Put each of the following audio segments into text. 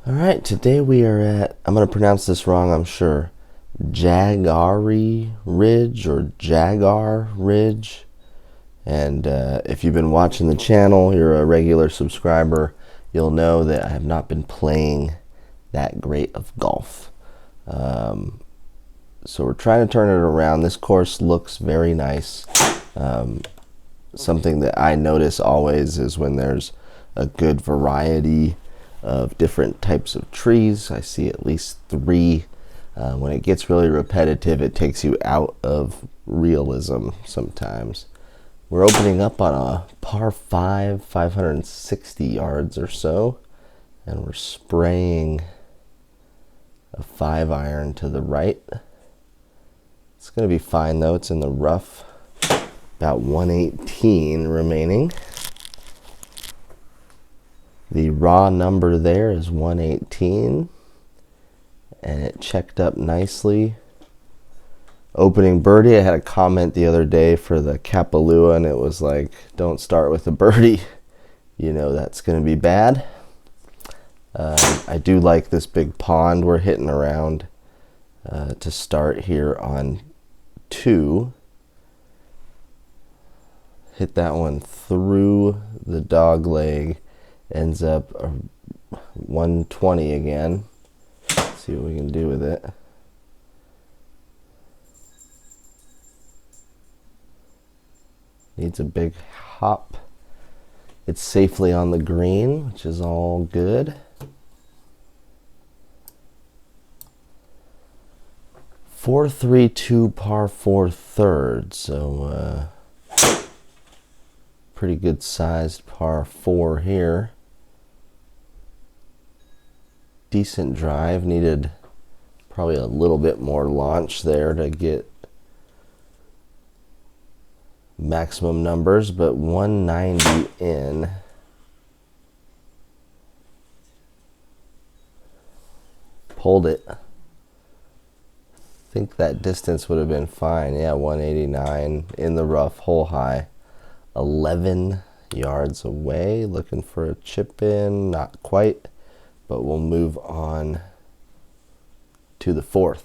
Alright, today we are at, I'm going to pronounce this wrong, I'm sure, JAGARE Ridge or Jagar Ridge. And if you've been watching the channel, you're a regular subscriber, you'll know that I have not been playing that great of golf. So we're trying to turn it around. This course looks very nice. Something that I notice always is when there's a good variety of different types of trees. I see at least 3. When it gets really repetitive, it takes you out of realism sometimes. We're opening up on a par 5, 560 yards or so, and we're spraying a 5-iron to the right. It's going to be fine though. It's in the rough. About 118 remaining. The raw number there is 118, and it checked up nicely. Opening birdie, I had a comment the other day for the Kapalua, and it was like, don't start with a birdie. You know that's going to be bad. I do like this big pond we're hitting around to start here on 2. Hit that one through the dog leg. Ends up 120 again. Let's see what we can do with it. Needs a big hop. It's safely on the green, which is all good. 4-3-2 par 4 thirds, so pretty good sized par 4 here. Decent drive, needed probably a little bit more launch there to get maximum numbers, but 190 in. Pulled it. I think that distance would have been fine. Yeah, 189 in the rough, hole high. 11 yards away, looking for a chip in, not quite, but we'll move on to the 4th.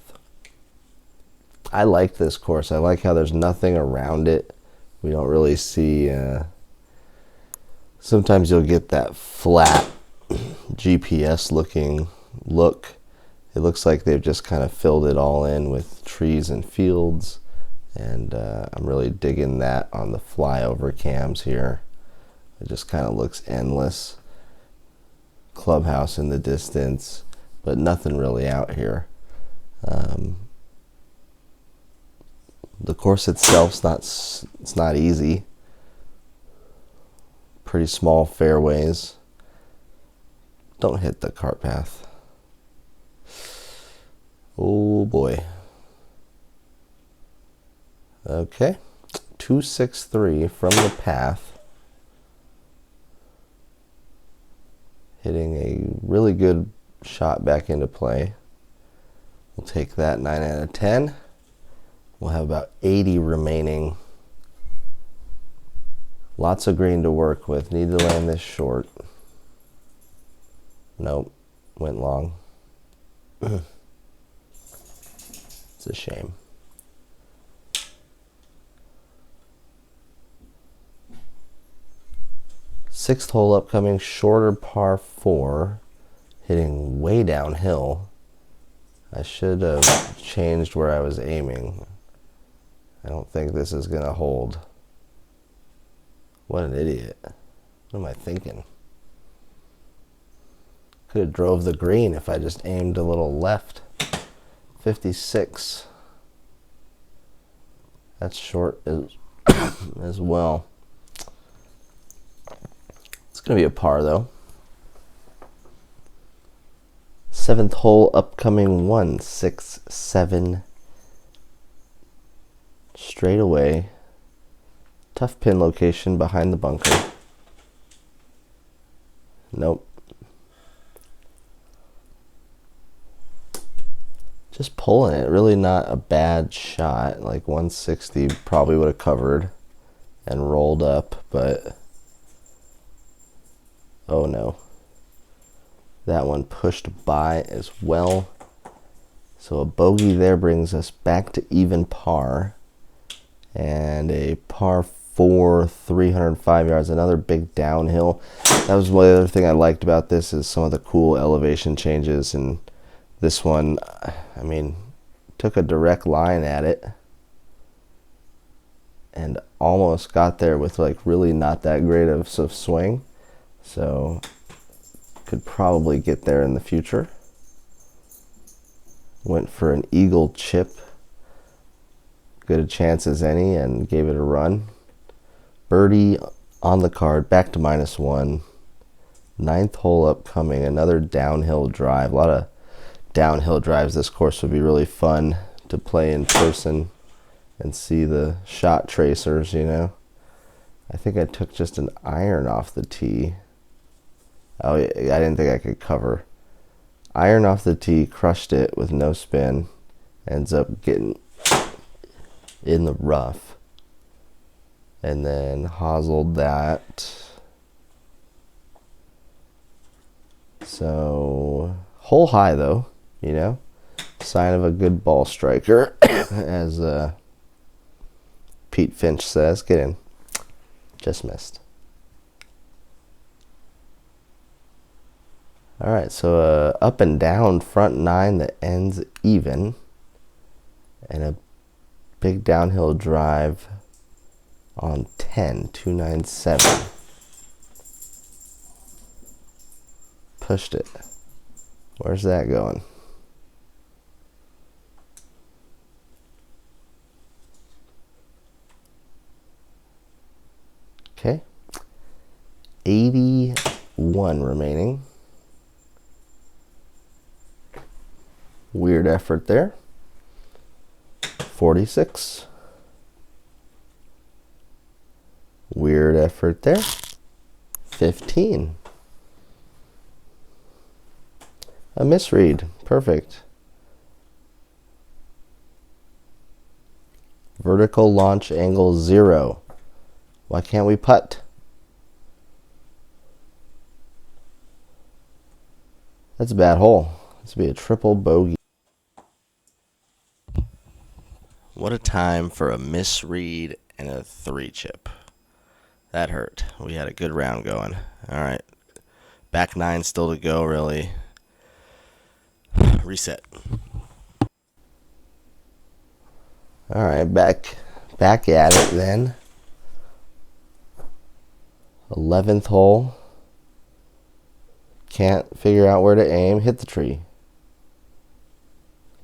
I like this course. I like how there's nothing around it. We don't really see, sometimes you'll get that flat GPS looking look. It looks like they've just kind of filled it all in with trees and fields. And I'm really digging that on the flyover cams here. It just kind of looks endless. Clubhouse in the distance, but nothing really out here. The course itself's it's not easy. Pretty small fairways. Don't hit the cart path. Oh boy. Okay, 263 from the path. Hitting a really good shot back into play. We'll take that 9 out of 10. We'll have about 80 remaining. Lots of green to work with. Need to land this short. Nope, went long. It's a shame. Sixth hole upcoming, shorter par 4, hitting way downhill. I should have changed where I was aiming. I don't think this is going to hold. What an idiot. What am I thinking? Could have drove the green if I just aimed a little left. 56. That's short as well. It's going to be a par though. 7th hole upcoming, 167. Straight away. Tough pin location behind the bunker. Nope. Just pulling it. Really not a bad shot. Like 160 probably would have covered and rolled up, but oh no. That one pushed by as well. So a bogey there brings us back to even par. And a par 4, 305 yards, another big downhill. That was one other thing I liked about this, is some of the cool elevation changes. And this one, I mean, took a direct line at it and almost got there with like really not that great of a swing. So could probably get there in the future. Went for an eagle chip, good a chance as any, and gave it a run. Birdie on the card, back to -1. 9th hole upcoming, another downhill drive. A lot of downhill drives. This course would be really fun to play in person and see the shot tracers, you know. I think I took just an iron off the tee. Oh, I didn't think I could cover. Iron off the tee, crushed it with no spin. Ends up getting in the rough. And then hoselled that. So, hole high though, you know. Sign of a good ball striker, as Pete Finch says. Get in. Just missed. Alright, so up and down front 9 that ends even. And a big downhill drive on 10, 297. Pushed it. Where's that going? Okay. 81 remaining. Weird effort there. 46. Weird effort there. 15. A misread. Perfect. Vertical launch angle 0. Why can't we putt? That's a bad hole. This would be a triple bogey. What a time for a misread and a 3 chip. That hurt. We had a good round going. All right. Back 9 still to go, really. Reset. All right, back at it then. 11th hole. Can't figure out where to aim. Hit the tree.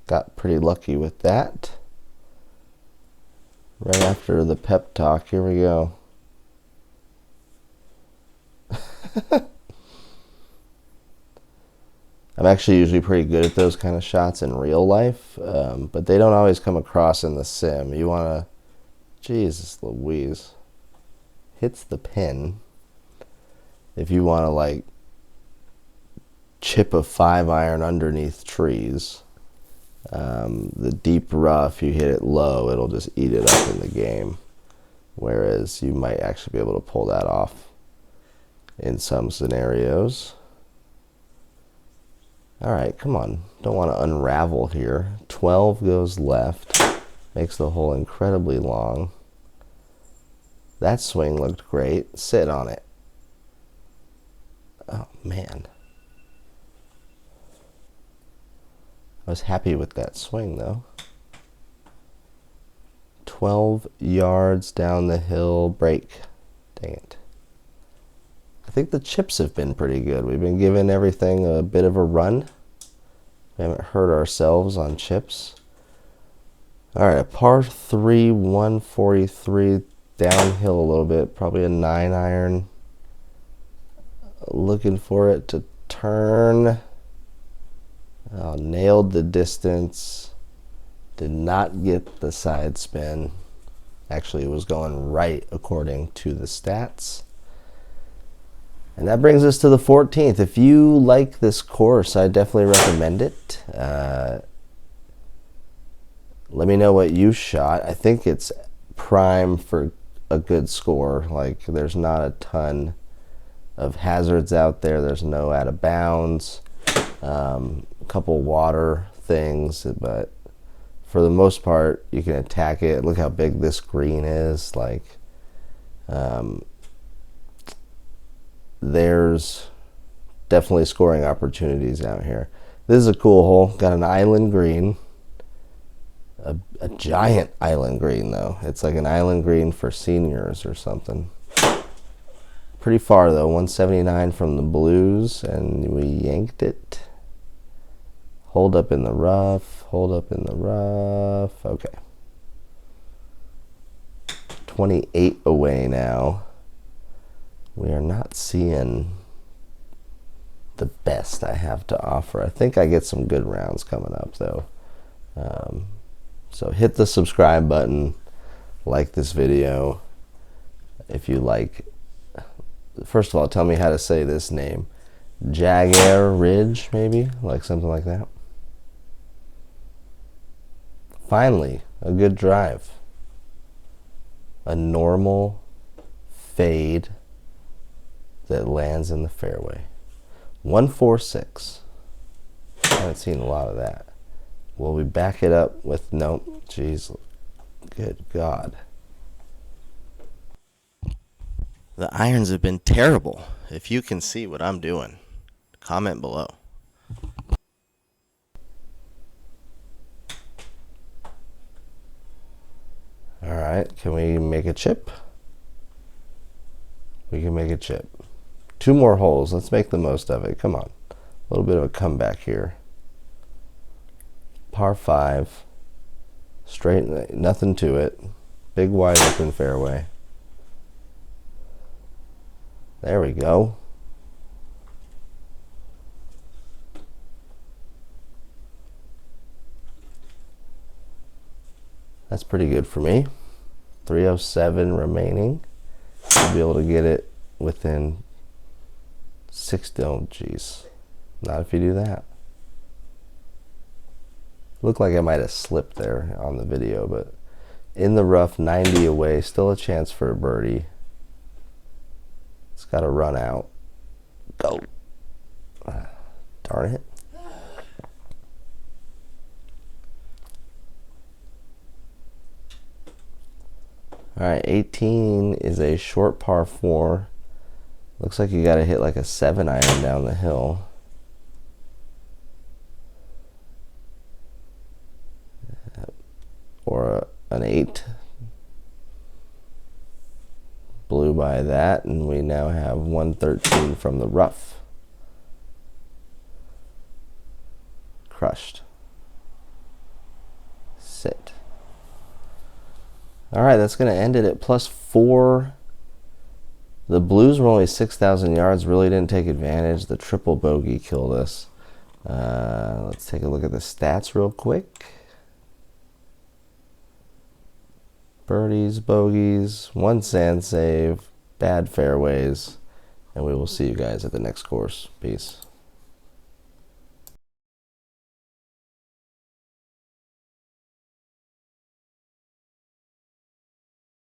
Got pretty lucky with that. Right after the pep talk, here we go. I'm actually usually pretty good at those kind of shots in real life, but they don't always come across in the sim. You want to, Jesus Louise, hits the pin. If you want to like chip a 5-iron underneath trees, the deep rough, you hit it low, it'll just eat it up in the game. Whereas you might actually be able to pull that off in some scenarios. Alright, come on. Don't want to unravel here. 12 goes left. Makes the hole incredibly long. That swing looked great. Sit on it. Oh, man. I was happy with that swing, though. 12 yards down the hill. Break. Dang it. I think the chips have been pretty good. We've been giving everything a bit of a run. We haven't hurt ourselves on chips. Alright, a par 3, 143, downhill a little bit. Probably a 9-iron. Looking for it to turn. Oh, nailed the distance. Did not get the side spin. Actually, it was going right according to the stats. And that brings us to the 14th. If you like this course, I definitely recommend it. Let me know what you shot. I think it's prime for a good score. Like, there's not a ton of hazards out there. There's no out of bounds. a couple water things, but for the most part, you can attack it. Look how big this green is. Like, there's definitely scoring opportunities out here. This is a cool hole. Got an island green. A giant island green, though. It's like an island green for seniors or something. Pretty far, though. 179 from the blues, and we yanked it. Hold up in the rough. Hold up in the rough. Okay. 28 away now. We are not seeing the best I have to offer. I think I get some good rounds coming up, though. So hit the subscribe button, like this video if you like. First of all, tell me how to say this name. JAGARE Ridge, maybe? Like something like that. Finally, a good drive. A normal fade that lands in the fairway. 146. I haven't seen a lot of that. Will we back it up with, nope, jeez, good God. The irons have been terrible. If you can see what I'm doing, comment below. All right, can we make a chip? We can make a chip. 2 more holes. Let's make the most of it. Come on. A little bit of a comeback here. Par 5. Straight, nothing to it. Big wide open fairway. There we go. That's pretty good for me. 307 remaining. I'll be able to get it within 60. Oh, geez. Not if you do that. Looked like I might have slipped there on the video, but in the rough, 90 away. Still a chance for a birdie. It's got to run out. Go. Darn it. All right, 18 is a short par 4. Looks like you got to hit like a 7 iron down the hill. Or an 8. Blew by that, and we now have 113 from the rough. Crushed. Sit. All right, that's going to end it at +4. The blues were only 6,000 yards, really didn't take advantage. The triple bogey killed us. Let's take a look at the stats real quick. Birdies, bogeys, 1 sand save, bad fairways, and we will see you guys at the next course. Peace.